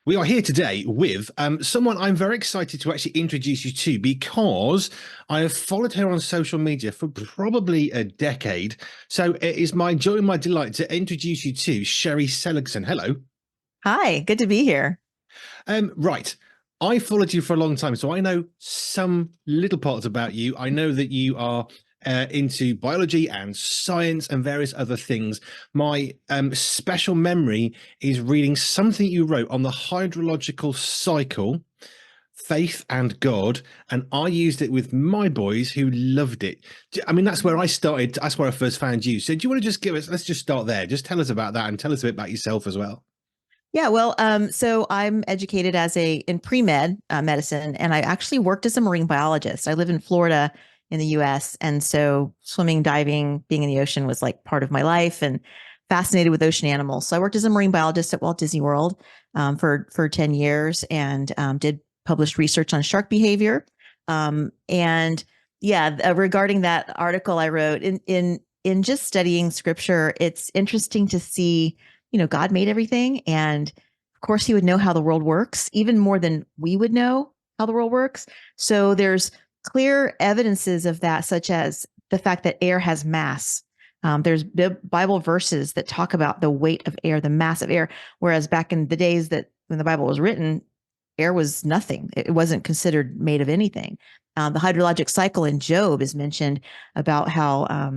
We are here today with someone I'm very excited to actually introduce you to because I have followed her on social media for probably a decade. So it is my joy and my delight to introduce you to Sherri Seligson. Hello. Hi, good to be here. Right. I followed you for a long time, so I know some little parts about you. I know that you are into biology and science and various other things. My special memory is reading something you wrote on the hydrological cycle, faith and God, and I used it with my boys who loved it. I mean, that's where I started. That's where I first found you. So, do you want to just give us? Let's just start there. Just tell us about that and tell us a bit about yourself as well. Yeah, so I'm educated in pre-med medicine, and I actually worked as a marine biologist. I live in Florida in the US, and so swimming, diving, being in the ocean was like part of my life, and fascinated with ocean animals. So I worked as a marine biologist at Walt Disney World for 10 years, and did published research on shark behavior. And yeah, regarding that article I wrote in just studying scripture, it's interesting to see, God made everything. And of course, he would know how the world works, even more than we would know how the world works. So there's clear evidences of that, such as the fact that air has mass. There's Bible verses that talk about the weight of air, the mass of air. Whereas back in the days that when the Bible was written, air was nothing. It wasn't considered made of anything. The hydrologic cycle in Job is mentioned about how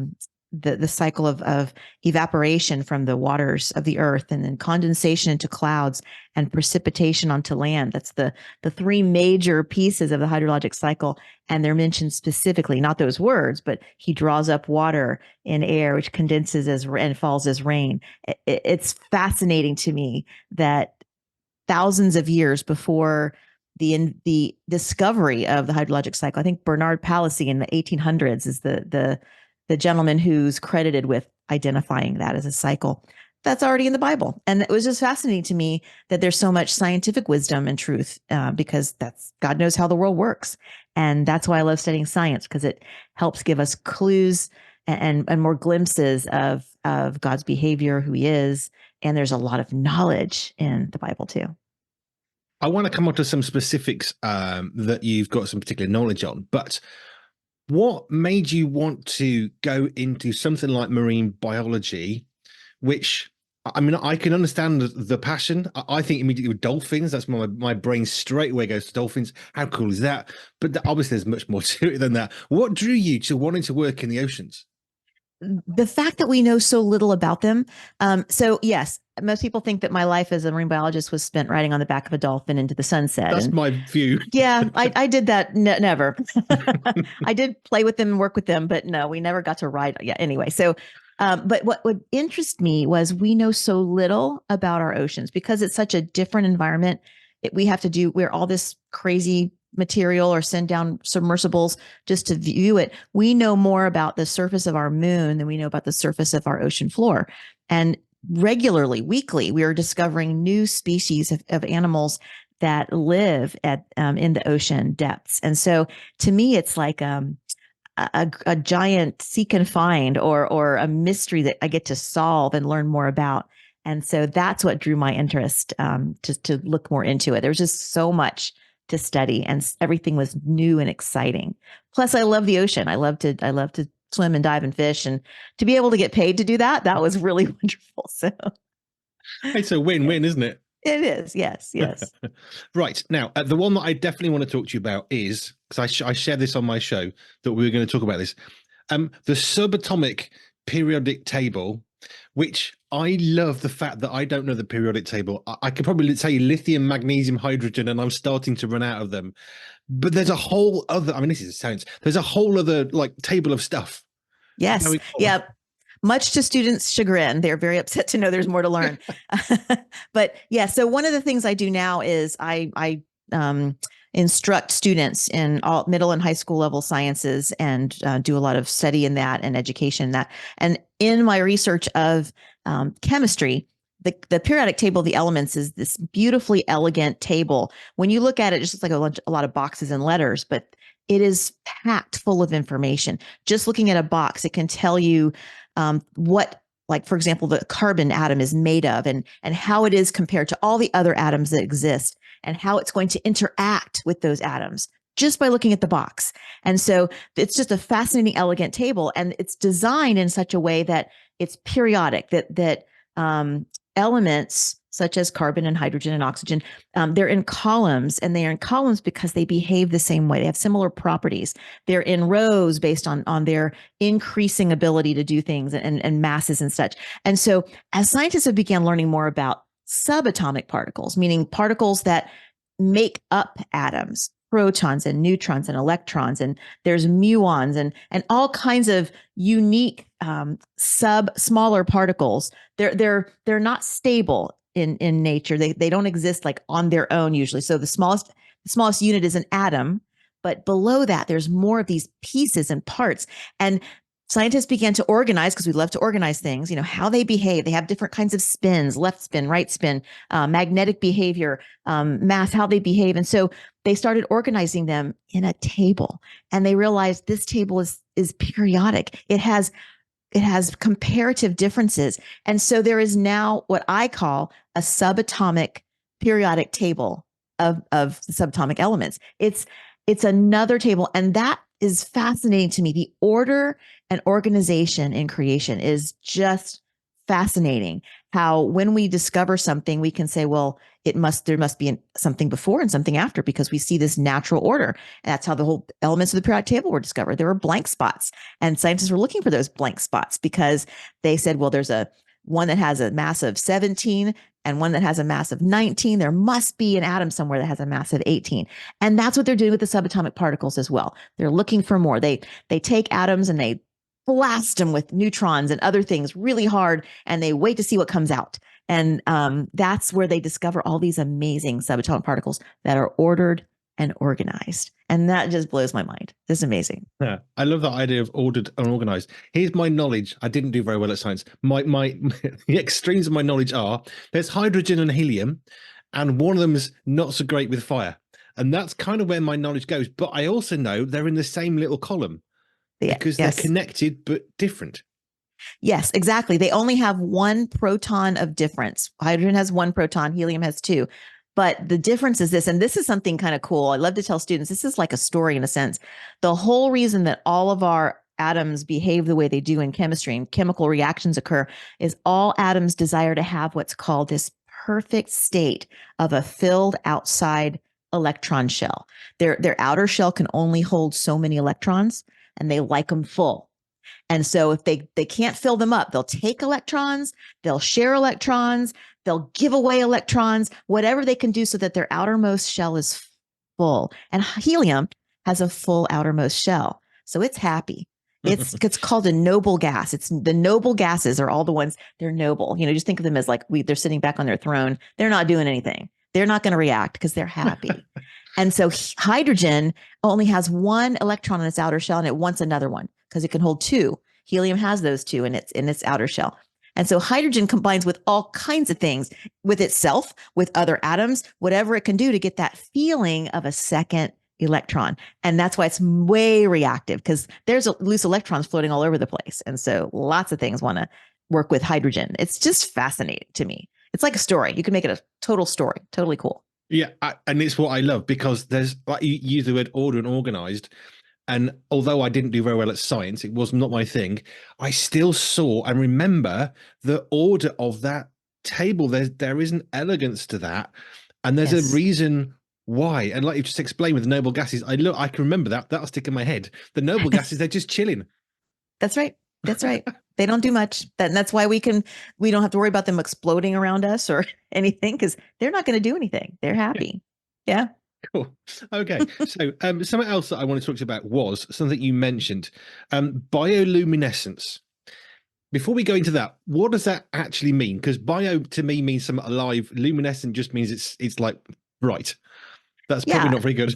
the cycle of evaporation from the waters of the earth, and then condensation into clouds and precipitation onto land. That's the three major pieces of the hydrologic cycle. And they're mentioned specifically, not those words, but he draws up water in air, which condenses and falls as rain. It's fascinating to me that thousands of years before the discovery of the hydrologic cycle, I think Bernard Palissy in the 1800s is the gentleman who's credited with identifying that as a cycle. That's already in the Bible. And it was just fascinating to me that there's so much scientific wisdom and truth, because that's God knows how the world works. And that's why I love studying science, because it helps give us clues and more glimpses of God's behavior, who he is. And there's a lot of knowledge in the Bible too. I want to come on to some specifics that you've got some particular knowledge on, but what made you want to go into something like marine biology, which I mean, I can understand the passion. I think immediately with dolphins. That's my brain straight away goes to dolphins. How cool is that? But obviously, there's much more to it than that. What drew you to wanting to work in the oceans? The fact that we know so little about them. So yes, most people think that my life as a marine biologist was spent riding on the back of a dolphin into the sunset. That's And my view. yeah, I did that. Never. I did play with them and work with them, but no, we never got to ride. Yeah. Anyway, so, but what would interest me was we know so little about our oceans because it's such a different environment. We're all this crazy material or send down submersibles just to view it. We know more about the surface of our moon than we know about the surface of our ocean floor. And regularly, weekly, we are discovering new species of animals that live in the ocean depths. And so to me, it's like a giant seek and find, or a mystery that I get to solve and learn more about. And so that's what drew my interest, to look more into it. There's just so much to study, and everything was new and exciting. Plus, I love the ocean. I love to swim and dive and fish, and to be able to get paid to do that was really wonderful. So It's a win-win, isn't it? it is. Yes, yes. Right. Now, the one that I definitely want to talk to you about is, because I shared this on my show, that we were going to talk about this, the subatomic periodic table, which I love the fact that I don't know the periodic table. I could probably tell you lithium, magnesium, hydrogen, and I'm starting to run out of them. But there's a whole other, I mean, this is science. There's a whole other like table of stuff Yes. going on. Yeah. Much to students' chagrin, they're very upset to know there's more to learn. But yeah, so one of the things I do now is I instruct students in all middle and high school level sciences, and do a lot of study in that and education in that. And in my research of chemistry, the periodic table of the elements is this beautifully elegant table. When you look at it, it just looks like a lot of boxes and letters, but it is packed full of information. Just looking at a box, it can tell you what like, for example, the carbon atom is made of, and how it is compared to all the other atoms that exist, and how it's going to interact with those atoms just by looking at the box. And so it's just a fascinating, elegant table, and it's designed in such a way that it's periodic, that elements such as carbon and hydrogen and oxygen, they're in columns, and they are in columns because they behave the same way. They have similar properties. They're in rows based on their increasing ability to do things, and masses and such. And so as scientists have began learning more about subatomic particles, meaning particles that make up atoms, protons and neutrons and electrons, and there's muons and all kinds of unique smaller particles. They're not stable in nature. They don't exist like on their own usually. So the smallest unit is an atom, but below that there's more of these pieces and parts. And scientists began to organize, because we love to organize things, how they behave. They have different kinds of spins, left spin, right spin, magnetic behavior, mass, how they behave. And so they started organizing them in a table, and they realized this table is periodic. It has comparative differences. And so there is now what I call a subatomic periodic table of subatomic elements. It's another table, and that is fascinating to me. The order and organization in creation is just fascinating. How when we discover something, we can say, well, there must be something before and something after, because we see this natural order. And that's how the whole elements of the periodic table were discovered. There were blank spots, and scientists were looking for those blank spots because they said, well, there's one that has a mass of 17 and one that has a mass of 19. There must be an atom somewhere that has a mass of 18. And that's what they're doing with the subatomic particles as well. They're looking for more. They take atoms and they blast them with neutrons and other things really hard, and they wait to see what comes out. And that's where they discover all these amazing subatomic particles that are ordered and organized. And that just blows my mind. It's amazing. Yeah, I love that idea of ordered and organized. Here's my knowledge. I didn't do very well at science. My the extremes of my knowledge are there's hydrogen and helium, and one of them is not so great with fire. And that's kind of where my knowledge goes. But I also know they're in the same little column because they're connected but different. Yes, exactly. They only have one proton of difference. Hydrogen has one proton, helium has two. But the difference is this, and this is something kind of cool. I love to tell students, this is like a story in a sense. The whole reason that all of our atoms behave the way they do in chemistry and chemical reactions occur is all atoms desire to have what's called this perfect state of a filled outside electron shell. Their outer shell can only hold so many electrons, and they like them full. And so if they can't fill them up, they'll take electrons, they'll share electrons, they'll give away electrons, whatever they can do so that their outermost shell is full. And helium has a full outermost shell, so it's happy. It's called a noble gas. It's the noble gases are all the ones, they're noble. Just think of them as like they're sitting back on their throne. They're not doing anything. They're not going to react because they're happy. And so hydrogen only has one electron in its outer shell, and it wants another one because it can hold two. Helium has those two in its outer shell. And so hydrogen combines with all kinds of things, with itself, with other atoms, whatever it can do to get that feeling of a second electron. And that's why it's way reactive, because there's loose electrons floating all over the place. And so lots of things want to work with hydrogen. It's just fascinating to me. It's like a story. You can make it a total story. Totally cool. Yeah, and it's what I love, because there's, like you use the word order and organized. And although I didn't do very well at science, it was not my thing, I still saw and remember the order of that table. There is an elegance to that. And there's a reason why. And like you just explained with the noble gases, I can remember that. That'll stick in my head. The noble gases, they're just chilling. That's right. That's right. They don't do much. That's why we don't have to worry about them exploding around us or anything, because they're not going to do anything. They're happy. Yeah. Cool. Okay. So something else that I want to talk to you about was something you mentioned, bioluminescence. Before we go into that, what does that actually mean? Because bio to me means something alive. Luminescent just means it's like bright. That's probably not very good.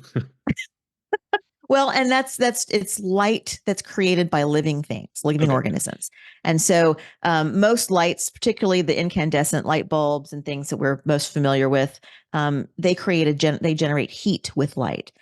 Well, and it's light that's created by living things, living organisms. And so most lights, particularly the incandescent light bulbs and things that we're most familiar with, they generate heat with light.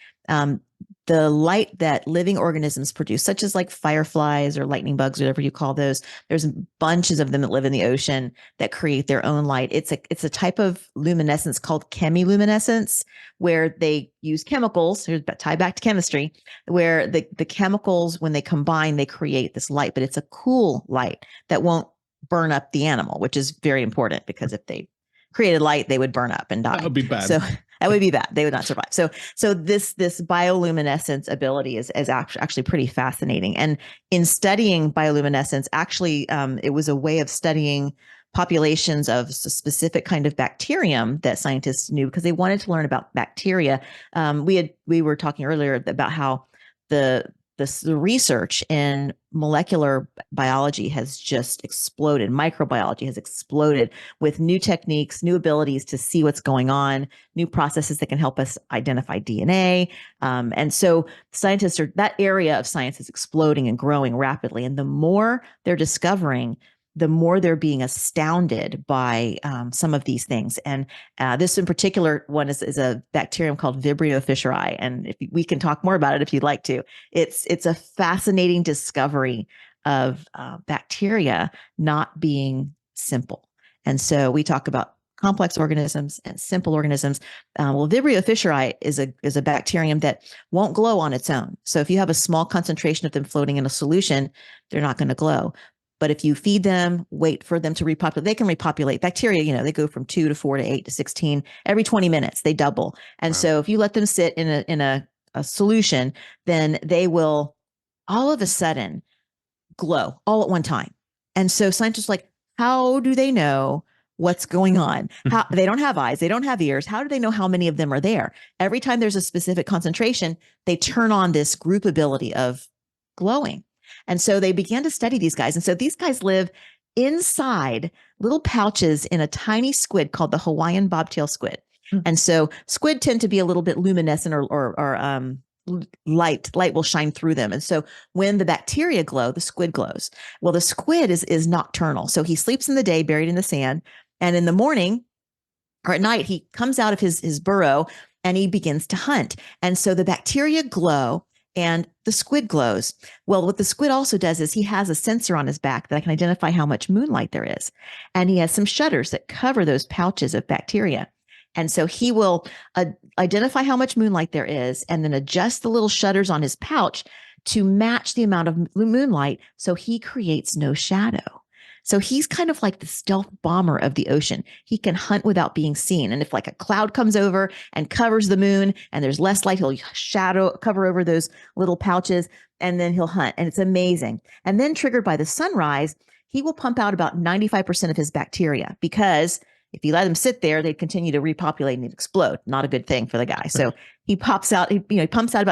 the light that living organisms produce, such as like fireflies or lightning bugs, whatever you call those, there's bunches of them that live in the ocean that create their own light. It's a type of luminescence called chemiluminescence, where they use chemicals, tie back to chemistry, where the chemicals, when they combine, they create this light, but it's a cool light that won't burn up the animal, which is very important, because if they created light, they would burn up and die. That would be bad. So that would be bad. They would not survive. So this bioluminescence ability is actually pretty fascinating. And in studying bioluminescence, actually, it was a way of studying populations of a specific kind of bacterium that scientists knew, because they wanted to learn about bacteria. We were talking earlier about how the research in molecular biology has just exploded. Microbiology has exploded with new techniques, new abilities to see what's going on, new processes that can help us identify DNA. And so that area of science is exploding and growing rapidly. And the more they're discovering, the more they're being astounded by some of these things. And this in particular one is a bacterium called Vibrio fischeri. And if we can talk more about it if you'd like to. It's a fascinating discovery of bacteria not being simple. And so we talk about complex organisms and simple organisms. Vibrio fischeri is a bacterium that won't glow on its own. So if you have a small concentration of them floating in a solution, they're not going to glow. But if you feed them, wait for them to repopulate, they can repopulate. Bacteria, they go from 2 to 4 to 8 to 16 every 20 minutes. They double. And so if you let them sit in a solution, then they will all of a sudden glow all at one time. And so scientists are like, how do they know what's going on? How they don't have eyes, they don't have ears. How do they know how many of them are there? Every time there's a specific concentration, they turn on this group ability of glowing. And so they began to study these guys. And so these guys live inside little pouches in a tiny squid called the Hawaiian bobtail squid. And so squid tend to be a little bit luminescent, or light will shine through them. And so when the bacteria glow, the squid glows. Well, the squid is nocturnal. So he sleeps in the day buried in the sand. And in the morning or at night, he comes out of his burrow and he begins to hunt. And so the bacteria glow and the squid glows. Well, what the squid also does is he has a sensor on his back that can identify how much moonlight there is. And he has some shutters that cover those pouches of bacteria. And so he will identify how much moonlight there is and then adjust the little shutters on his pouch to match the amount of moonlight, so he creates no shadow. So he's kind of like the stealth bomber of the ocean. He can hunt without being seen. And if like a cloud comes over and covers the moon and there's less light, he'll cover over those little pouches, and then he'll hunt. And it's amazing. And then triggered by the sunrise, he will pump out about 95% of his bacteria, because if you let them sit there, they'd continue to repopulate and explode. Not a good thing for the guy. So he pumps out about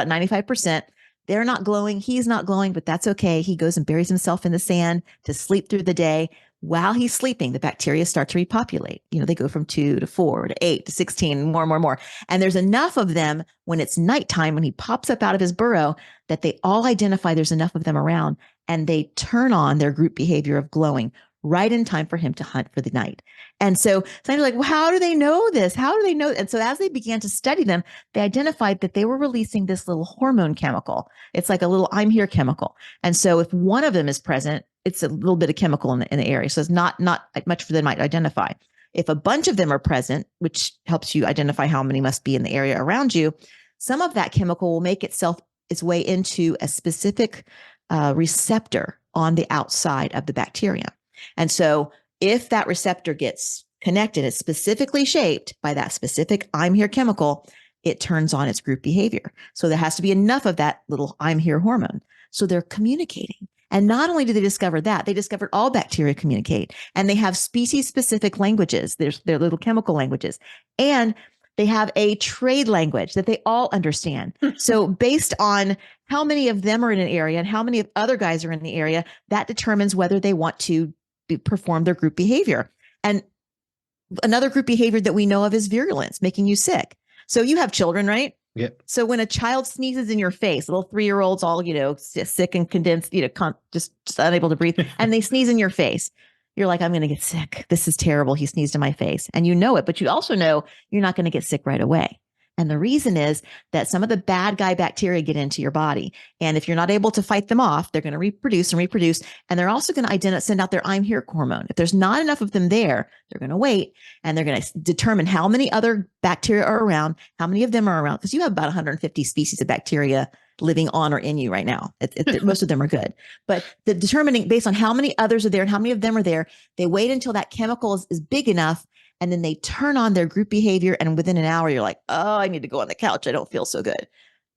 95%. They're not glowing. He's not glowing, but that's okay. He goes and buries himself in the sand to sleep through the day. While he's sleeping, the bacteria start to repopulate. They go from 2 to 4 to 8 to 16, more. And there's enough of them when it's nighttime, when he pops up out of his burrow, that they all identify there's enough of them around, and they turn on their group behavior of glowing right in time for him to hunt for the night. And so scientists are like, well, how do they know this? How do they know? And so as they began to study them, they identified that they were releasing this little hormone chemical. It's like a little I'm here chemical. And so if one of them is present, it's a little bit of chemical in the area. So it's not much for them to identify. If a bunch of them are present, which helps you identify how many must be in the area around you, some of that chemical will make its way into a specific receptor on the outside of the bacterium. And so if that receptor gets connected, it's specifically shaped by that specific I'm here chemical, it turns on its group behavior. So there has to be enough of that little I'm here hormone. So they're communicating. And not only do they discover that, they discovered all bacteria communicate, and they have species-specific languages. There's their little chemical languages. And they have a trade language that they all understand. So based on how many of them are in an area and how many of other guys are in the area, that determines whether they want to perform their group behavior. And another group behavior that we know of is virulence, making you sick. So you have children, right? Yep. So when a child sneezes in your face, little 3-year-olds all, sick and condensed, just unable to breathe, and they sneeze in your face, you're like, I'm going to get sick. This is terrible. He sneezed in my face. And you know it, but you also know you're not going to get sick right away, And the reason is that some of the bad guy bacteria get into your body. And if you're not able to fight them off, they're going to reproduce and reproduce. And they're also going to send out their I'm here hormone. If there's not enough of them there, they're going to wait and they're going to determine how many other bacteria are around, how many of them are around, because you have about 150 species of bacteria living on or in you right now. Most of them are good. But the determining based on how many others are there and how many of them are there, they wait until that chemical is big enough. And then they turn on their group behavior. And within an hour, you're like, oh, I need to go on the couch. I don't feel so good.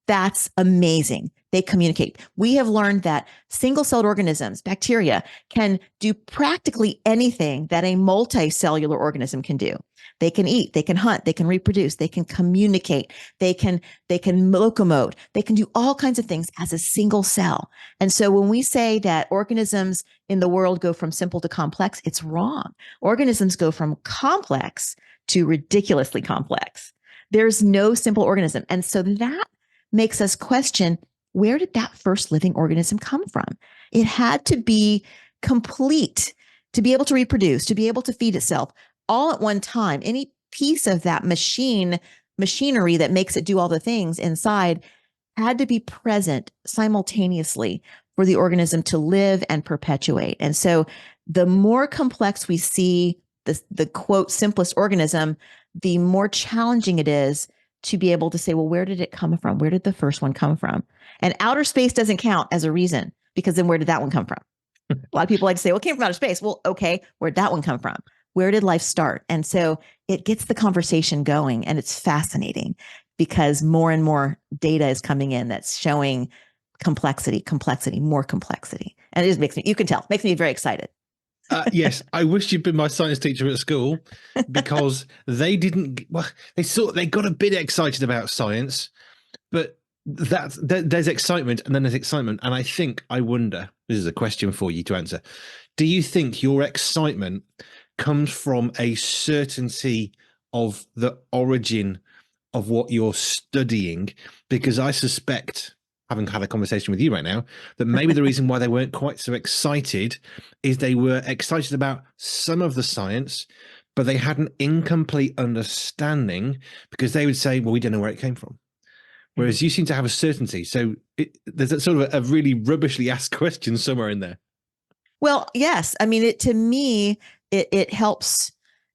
That's amazing. They communicate. We have learned that single-celled organisms, bacteria, can do practically anything that a multicellular organism can do. They can eat, they can hunt, they can reproduce, they can communicate, they can locomote, they can do all kinds of things as a single cell. And so when we say that organisms in the world go from simple to complex, it's wrong. Organisms go from complex to ridiculously complex. There's no simple organism. And so that makes us question, where did that first living organism come from? It had to be complete to be able to reproduce, to be able to feed itself all at one time. Any piece of that machinery that makes it do all the things inside had to be present simultaneously for the organism to live and perpetuate. And so the more complex we see the quote simplest organism, the more challenging it is to be able to say, well, where did it come from? Where did the first one come from? And outer space doesn't count as a reason, because then where did that one come from? A lot of people like to say, well, it came from outer space. Well, okay, where'd that one come from? Where did life start? And so it gets the conversation going, and it's fascinating because more and more data is coming in that's showing complexity, more complexity. And it just makes me, you can tell, makes me very excited. Yes, I wish you'd been my science teacher at school, because they didn't. Well, they got a bit excited about science, but there's excitement and then there's excitement. And I wonder, this is a question for you to answer. Do you think your excitement comes from a certainty of the origin of what you're studying? Because I suspect, having had a conversation with you right now, that maybe the reason why they weren't quite so excited is they were excited about some of the science, but they had an incomplete understanding, because they would say, well, we don't know where it came from. Whereas you seem to have a certainty. So there's a sort of a really rubbishly asked question somewhere in there. Well, yes. I mean, to me, it helps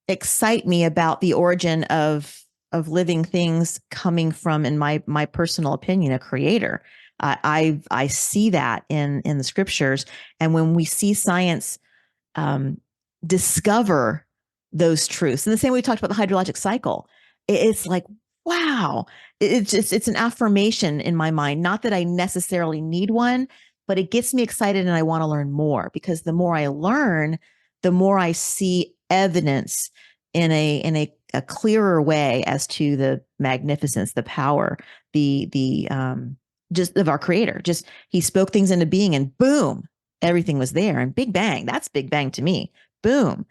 excite me about the origin of living things coming from, in my personal opinion, a creator. I see that in the scriptures. And when we see science discover those truths, in the same way we talked about the hydrologic cycle, it's like, wow, it's an affirmation in my mind. Not that I necessarily need one, but it gets me excited and I want to learn more, because the more I learn, the more I see evidence in a clearer way as to the magnificence, the power, the just of our creator. Just he spoke things into being and boom, everything was there. And Big Bang, that's Big Bang to me. Boom.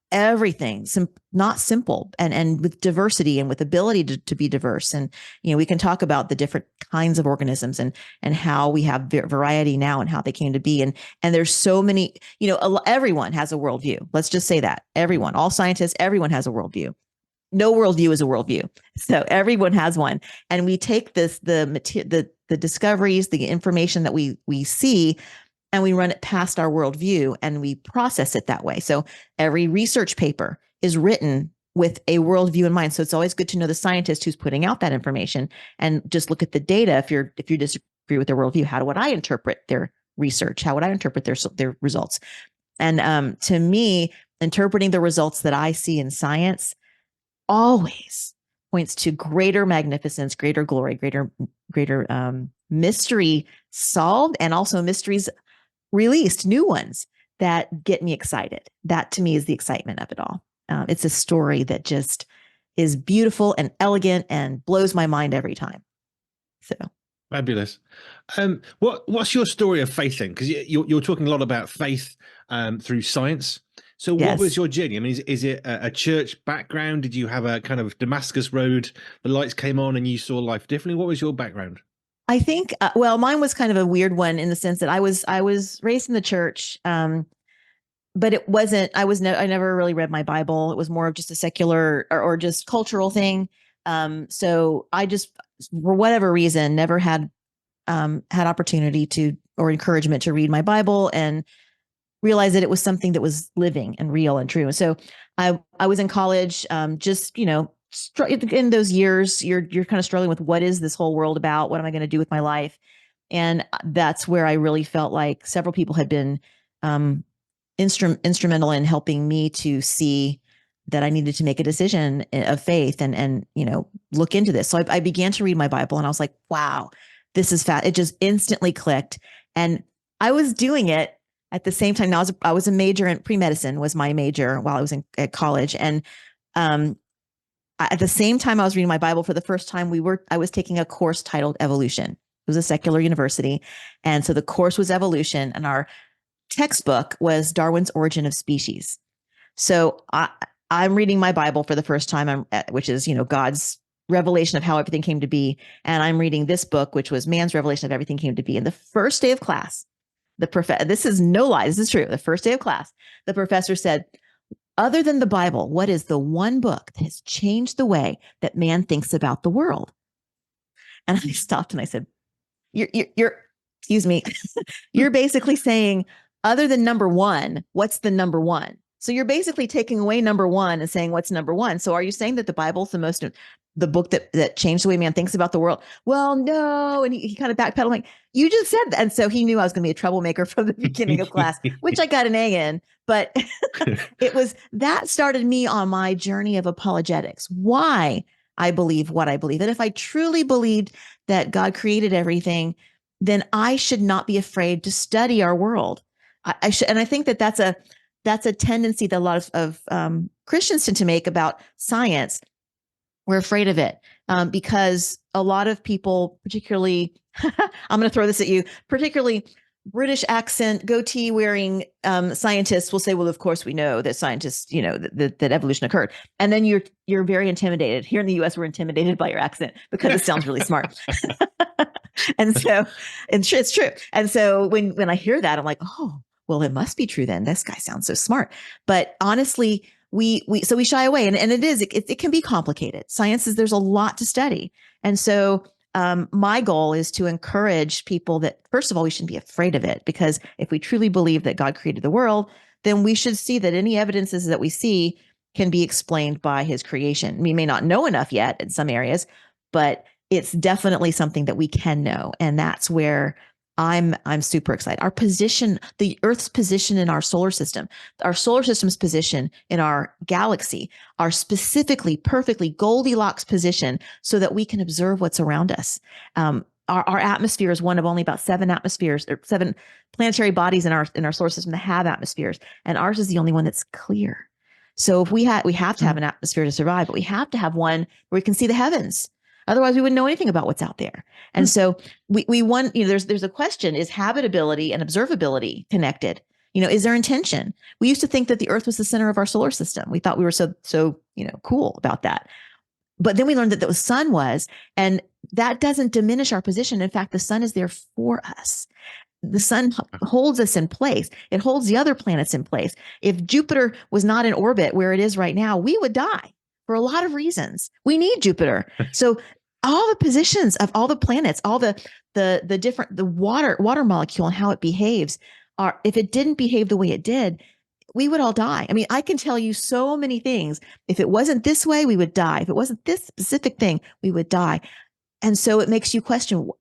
Everything not simple and with diversity and with ability to be diverse. And, we can talk about the different kinds of organisms and how we have variety now and how they came to be. And there's so many, everyone has a worldview. Let's just say that everyone, all scientists, everyone has a worldview. No worldview is a worldview. So everyone has one. And we take the discoveries, the information that we see, and we run it past our worldview and we process it that way. So every research paper is written with a worldview in mind. So it's always good to know the scientist who's putting out that information and just look at the data. If you disagree with their worldview, how would I interpret their research? How would I interpret their results? And to me, interpreting the results that I see in science always points to greater magnificence, greater glory, greater mystery solved, and also mysteries released, new ones that get me excited. That to me is the excitement of it all. It's a story that just is beautiful and elegant and blows my mind every time. So fabulous. What's your story of faith then? Because you're talking a lot about faith through science. So what was your journey? I mean, is it a church background? Did you have a kind of Damascus Road? The lights came on and you saw life differently. What was your background? I think, mine was kind of a weird one in the sense that I was raised in the church, but it wasn't. I never really read my Bible. It was more of just a secular or just cultural thing. So I just, for whatever reason, never had opportunity to, or encouragement to read my Bible and realize that it was something that was living and real and true. And so I was in college, just, in those years, you're kind of struggling with, what is this whole world about? What am I going to do with my life? And that's where I really felt like several people had been instrumental in helping me to see that I needed to make a decision of faith and look into this. So I began to read my Bible, and I was like, wow, this is fast. It just instantly clicked. And I was doing it at the same time. Now I was a major in pre-medicine, was my major while I was at college. And at the same time I was reading my Bible, for the first time, I was taking a course titled Evolution. It was a secular university. And so the course was evolution, and our textbook was Darwin's Origin of Species. So I'm reading my Bible for the first time, which is, God's revelation of how everything came to be. And I'm reading this book, which was man's revelation of everything came to be. And the first day of class, this is no lie, this is true. The first day of class, the professor said, other than the Bible, what is the one book that has changed the way that man thinks about the world? And I stopped and I said, you're excuse me, you're basically saying, other than number one, what's the number one? So you're basically taking away number one and saying, what's number one? So are you saying that the Bible's the book that changed the way man thinks about the world? Well, no. And he kind of backpedaled, like, you just said that. And so he knew I was going to be a troublemaker from the beginning of class, which I got an A in. But that started me on my journey of apologetics, why I believe what I believe. And if I truly believed that God created everything, then I should not be afraid to study our world. I should, and I think that that's a tendency that a lot of Christians tend to make about science. We're afraid of it because a lot of people, particularly, I'm going to throw this at you, particularly British accent, goatee wearing scientists will say, well, of course we know that scientists, that evolution occurred. And then you're very intimidated. Here in the US, we're intimidated by your accent because it sounds really smart. And it's true. And so when I hear that, I'm like, oh, well, it must be true then. This guy sounds so smart. But honestly, we shy away, and it can be complicated. There's a lot to study. And so my goal is to encourage people that, first of all, we shouldn't be afraid of it, because if we truly believe that God created the world, then we should see that any evidences that we see can be explained by his creation. We may not know enough yet in some areas, but it's definitely something that we can know. And that's where I'm super excited. Our position, the Earth's position in our solar system's position in our galaxy, are specifically, perfectly Goldilocks position so that we can observe what's around us. Our atmosphere is one of only about 7 planetary bodies in our solar system that have atmospheres, and ours is the only one that's clear. So if we have to have an atmosphere to survive, but we have to have one where we can see the heavens. Otherwise, we wouldn't know anything about what's out there. And so we want, there's a question, is habitability and observability connected? Is there intention? We used to think that the Earth was the center of our solar system. We thought we were so cool about that. But then we learned that the sun was, and that doesn't diminish our position. In fact, the sun is there for us. The sun holds us in place. It holds the other planets in place. If Jupiter was not in orbit where it is right now, we would die for a lot of reasons. We need Jupiter. So all the positions of all the planets, all the water molecule and how it behaves, if it didn't behave the way it did, we would all die. I mean, I can tell you so many things. If it wasn't this way, we would die. If it wasn't this specific thing, we would die. And so it makes you question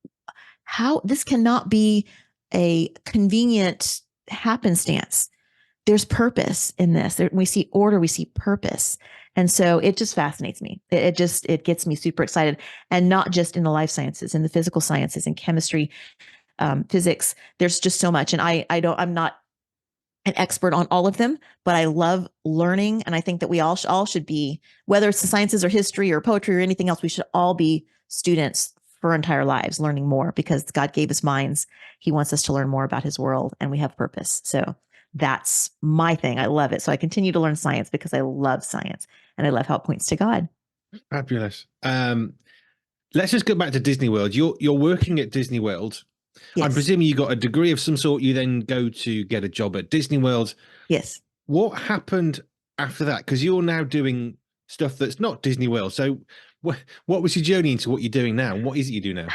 how this cannot be a convenient happenstance. There's purpose in this. We see order, we see purpose. And so it just fascinates me. It gets me super excited. And not just in the life sciences, in the physical sciences, in chemistry, physics. There's just so much. And I'm not an expert on all of them, but I love learning. And I think that we all should be, whether it's the sciences or history or poetry or anything else, we should all be students for our entire lives, learning more, because God gave us minds. He wants us to learn more about his world, and we have purpose. So that's my thing. I love it. So I continue to learn science because I love science and I love how it points to God. Fabulous. Let's just go back to Disney World. You're working at Disney World. Yes. I'm presuming you got a degree of some sort. You then go to get a job at Disney World. Yes. What happened after that? Because you're now doing stuff that's not Disney World. So what was your journey into what you're doing now? And what is it you do now?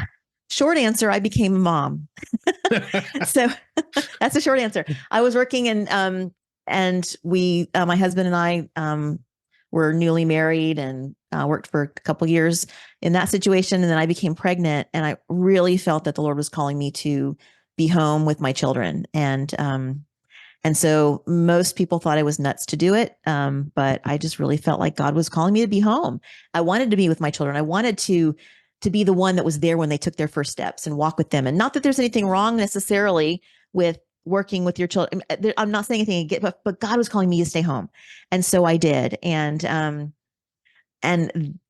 Short answer, I became a mom. So that's a short answer. I was working and we, my husband and I, were newly married and worked for a couple years in that situation. And then I became pregnant and I really felt that the Lord was calling me to be home with my children. And so most people thought I was nuts to do it. But I just really felt like God was calling me to be home. I wanted to be with my children. I wanted to be the one that was there when they took their first steps and walk with them. And not that there's anything wrong necessarily with working with your children. I'm not saying anything again, but God was calling me to stay home. And so I did. And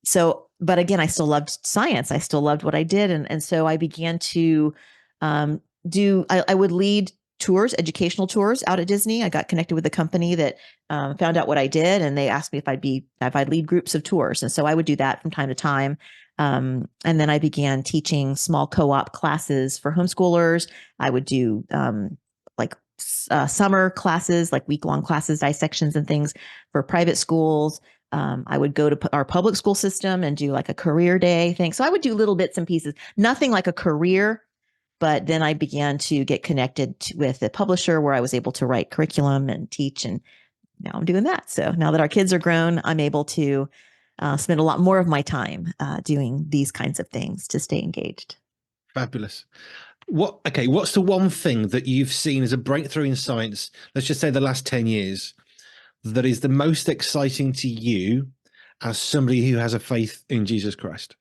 so, but again, I still loved science. I still loved what I did. And so I began to I would lead tours, educational tours out at Disney. I got connected with a company that found out what I did, and they asked me if I'd lead groups of tours. And so I would do that from time to time. And then I began teaching small co-op classes for homeschoolers. I would do like summer classes, like week-long classes, dissections and things for private schools. I would go to our public school system and do like a career day thing. So I would do little bits and pieces, nothing like a career. But then I began to get connected with a publisher where I was able to write curriculum and teach. And now I'm doing that. So now that our kids are grown, I'm able to spend a lot more of my time doing these kinds of things to stay engaged. Fabulous. What's the one thing that you've seen as a breakthrough in science, let's just say the last 10 years, that is the most exciting to you as somebody who has a faith in Jesus Christ?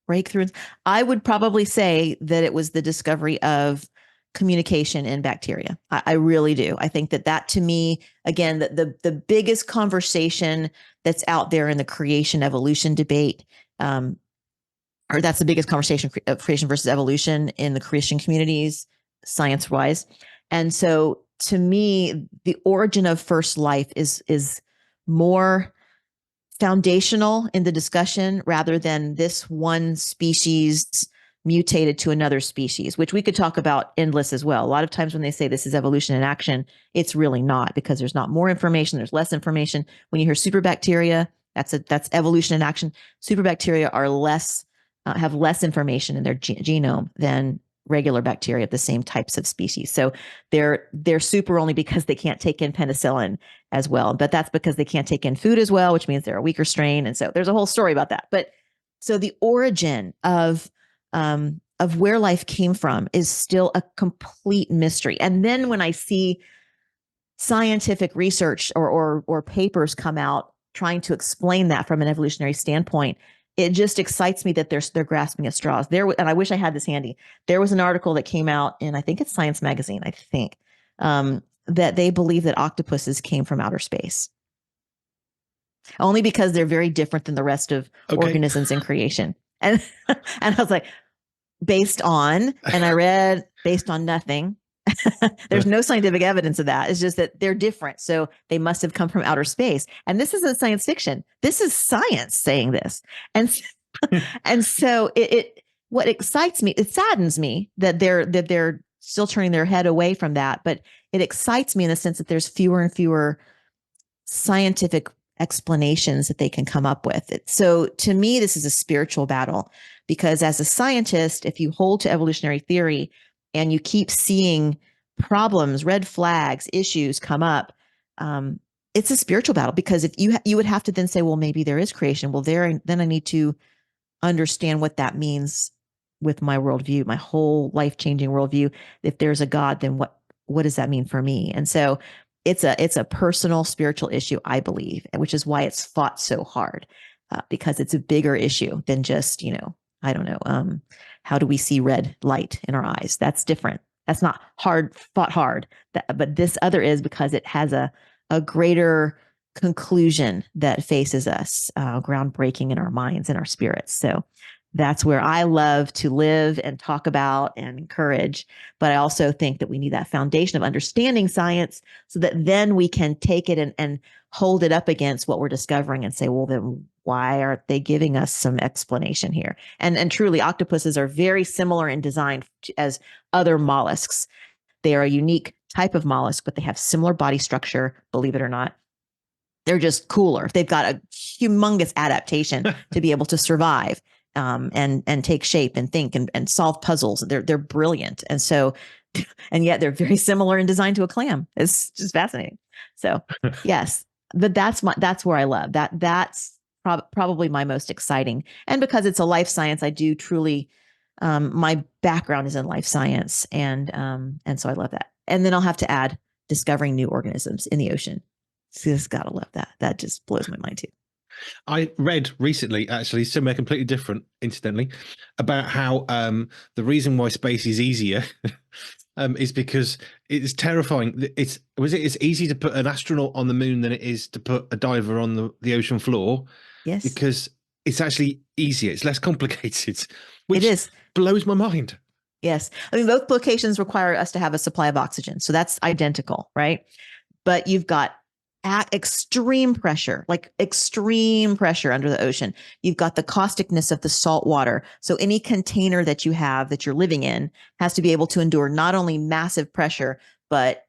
Breakthroughs. I would probably say that it was the discovery of communication in bacteria. I really do. I think that to me, again, the biggest conversation that's out there in the creation evolution debate, or that's the biggest conversation of creation versus evolution in the Christian communities, science wise. And so to me, the origin of first life is more foundational in the discussion rather than this one species mutated to another species, which we could talk about endless as well. A lot of times when they say this is evolution in action, it's really not, because there's not more information, there's less information. When you hear superbacteria, that's evolution in action. Superbacteria are have less information in their genome than regular bacteria of the same types of species. So they're super only because they can't take in penicillin as well. But that's because they can't take in food as well, which means they're a weaker strain. And so there's a whole story about that. But so the origin of where life came from is still a complete mystery. And then when I see scientific research or papers come out trying to explain that from an evolutionary standpoint, it just excites me that they're grasping at straws. And I wish I had this handy. There was an article that came out in, I think it's Science Magazine, I think, that they believe that octopuses came from outer space. Only because they're very different than the rest of organisms in creation. And I was like, based on, and I read based on nothing. There's no scientific evidence of that. It's just that they're different. So they must have come from outer space. And this isn't science fiction. This is science saying this. And and so what excites me, it saddens me that they're still turning their head away from that. But it excites me in the sense that there's fewer and fewer scientific explanations that they can come up with. So to me, this is a spiritual battle, because as a scientist, if you hold to evolutionary theory and you keep seeing problems, red flags, issues come up, it's a spiritual battle, because if you would have to then say, well, maybe there is creation. Well, then I need to understand what that means with my worldview, my whole life-changing worldview. If there's a God, then what does that mean for me? And so it's a personal spiritual issue, I believe, which is why it's fought so hard, because it's a bigger issue than just, I don't know, how do we see red light in our eyes? That's different. That's not fought hard. But this other is, because it has a greater conclusion that faces us, groundbreaking in our minds and our spirits. So that's where I love to live and talk about and encourage. But I also think that we need that foundation of understanding science so that then we can take it and hold it up against what we're discovering and say, well, then why aren't they giving us some explanation here? And truly, octopuses are very similar in design as other mollusks. They are a unique type of mollusk, but they have similar body structure, believe it or not. They're just cooler. They've got a humongous adaptation to be able to survive, and take shape and think and solve puzzles. They're brilliant. And so, and yet they're very similar in design to a clam. It's just fascinating. So yes, but that's where I love that. That's probably my most exciting. And because it's a life science, I do truly, my background is in life science. And so I love that. And then I'll have to add discovering new organisms in the ocean. So just gotta love that. That just blows my mind too. I read recently, actually, somewhere completely different, incidentally, about how the reason why space is easier is because it's terrifying. It's easy to put an astronaut on the moon than it is to put a diver on the ocean floor. Yes, because it's actually easier. It's less complicated, which it is. blows my mind. Yes, I mean both locations require us to have a supply of oxygen, so that's identical, right? But you've got extreme pressure, like extreme pressure under the ocean. You've got the causticness of the salt water. So any container that you have that you're living in has to be able to endure not only massive pressure, but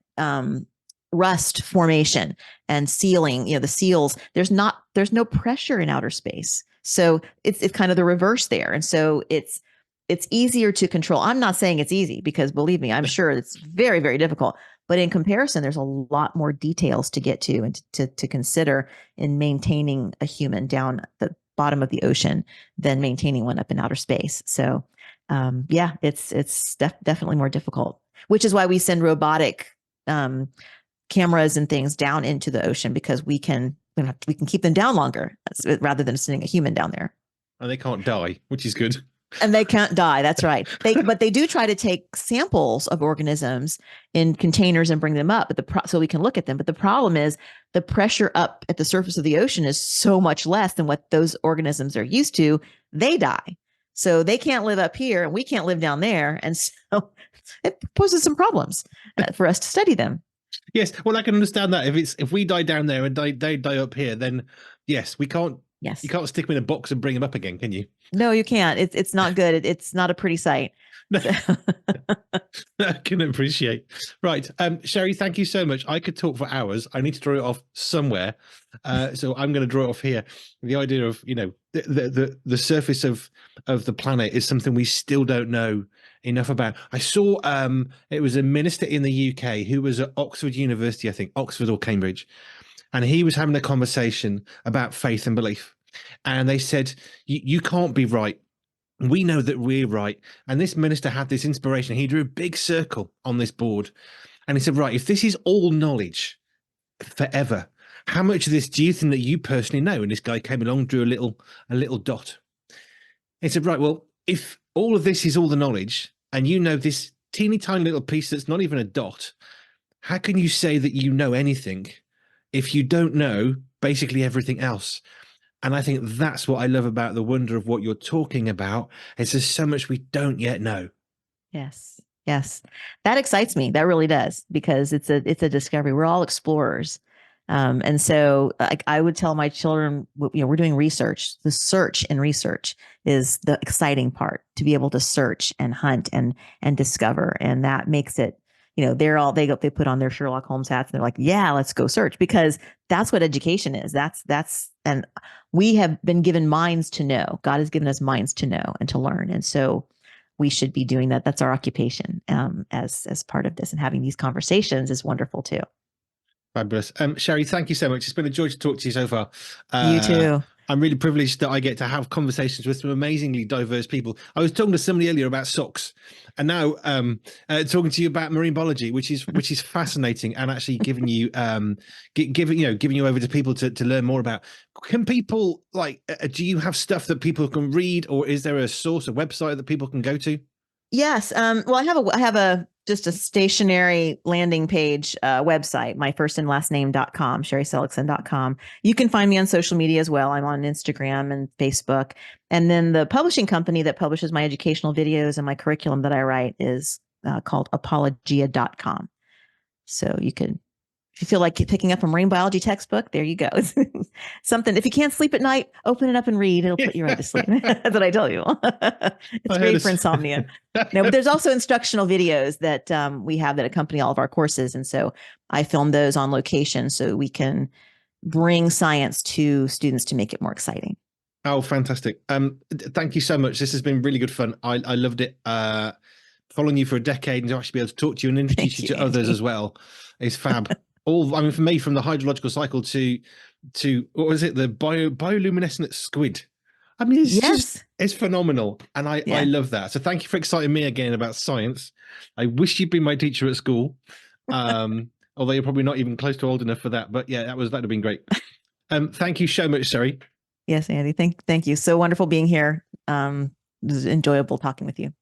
rust formation and sealing. You know, the seals, there's no pressure in outer space. So it's kind of the reverse there. And so it's easier to control. I'm not saying it's easy, because believe me, I'm sure it's very, very difficult. But in comparison, there's a lot more details to get to and to consider in maintaining a human down the bottom of the ocean than maintaining one up in outer space. So, yeah, it's definitely more difficult, which is why we send robotic cameras and things down into the ocean, because we can keep them down longer rather than sending a human down there. And they can't die, which is good. And they can't die. That's right. But they do try to take samples of organisms in containers and bring them up, so we can look at them. But the problem is the pressure up at the surface of the ocean is so much less than what those organisms are used to. They die. So they can't live up here and we can't live down there. And so it poses some problems for us to study them. Yes. Well, I can understand that. If we die down there and they die up here, then yes, we can't. Yes. You can't stick them in a box and bring them up again, can you? No, you can't. It's not good. It's not a pretty sight. So. I can appreciate. Right. Sherri, thank you so much. I could talk for hours. I need to draw it off somewhere. So I'm going to draw it off here. The idea of, the surface of the planet is something we still don't know enough about. I saw it was a minister in the UK who was at Oxford University, I think, Oxford or Cambridge. And he was having a conversation about faith and belief. And they said, you can't be right. We know that we're right. And this minister had this inspiration. He drew a big circle on this board. And he said, right, if this is all knowledge forever, how much of this do you think that you personally know? And this guy came along, drew a little dot. He said, right, well, if all of this is all the knowledge and you know this teeny tiny little piece that's not even a dot, how can you say that you know anything if you don't know basically everything else? And I think that's what I love about the wonder of what you're talking about. Is there's so much we don't yet know. Yes. Yes. That excites me. That really does, because it's a discovery. We're all explorers. And so I would tell my children, we're doing research. The search and research is the exciting part, to be able to search and hunt and discover. And that makes it, they put on their Sherlock Holmes hats and they're like, yeah, let's go search, because that's what education is. And we have been given minds to know. God has given us minds to know and to learn. And so we should be doing that. That's our occupation, as part of this, and having these conversations is wonderful too. Fabulous. Sherri, thank you so much. It's been a joy to talk to you so far. You too. I'm really privileged that I get to have conversations with some amazingly diverse people. I was talking to somebody earlier about socks, and now talking to you about marine biology, which is fascinating, and actually giving you giving you over to people to learn more about. Can people do you have stuff that people can read, or is there a source, a website that people can go to? Yes. Well, I have just a stationary landing page website, my first and last name.com, sherriseligson.com. You can find me on social media as well. I'm on Instagram and Facebook. And then the publishing company that publishes my educational videos and my curriculum that I write is called apologia.com. So you can, if you feel like picking up a marine biology textbook, there you go. Something, if you can't sleep at night, open it up and read. It'll put you right to sleep. That's what I tell you. It's great for insomnia. No, but there's also instructional videos that we have that accompany all of our courses. And so I film those on location so we can bring science to students to make it more exciting. Oh, fantastic. Thank you so much. This has been really good fun. I loved it. Following you for a decade and to actually be able to talk to you and introduce you to others as well is fab. I mean, for me, from the hydrological cycle to what was it, the bioluminescent squid. I mean, it's just, it's phenomenal. And I love that. So thank you for exciting me again about science. I wish you'd been my teacher at school. Although you're probably not even close to old enough for that. But yeah, that'd have been great. Thank you so much, Sherri. Yes, Andy. Thank you. So wonderful being here. It was enjoyable talking with you.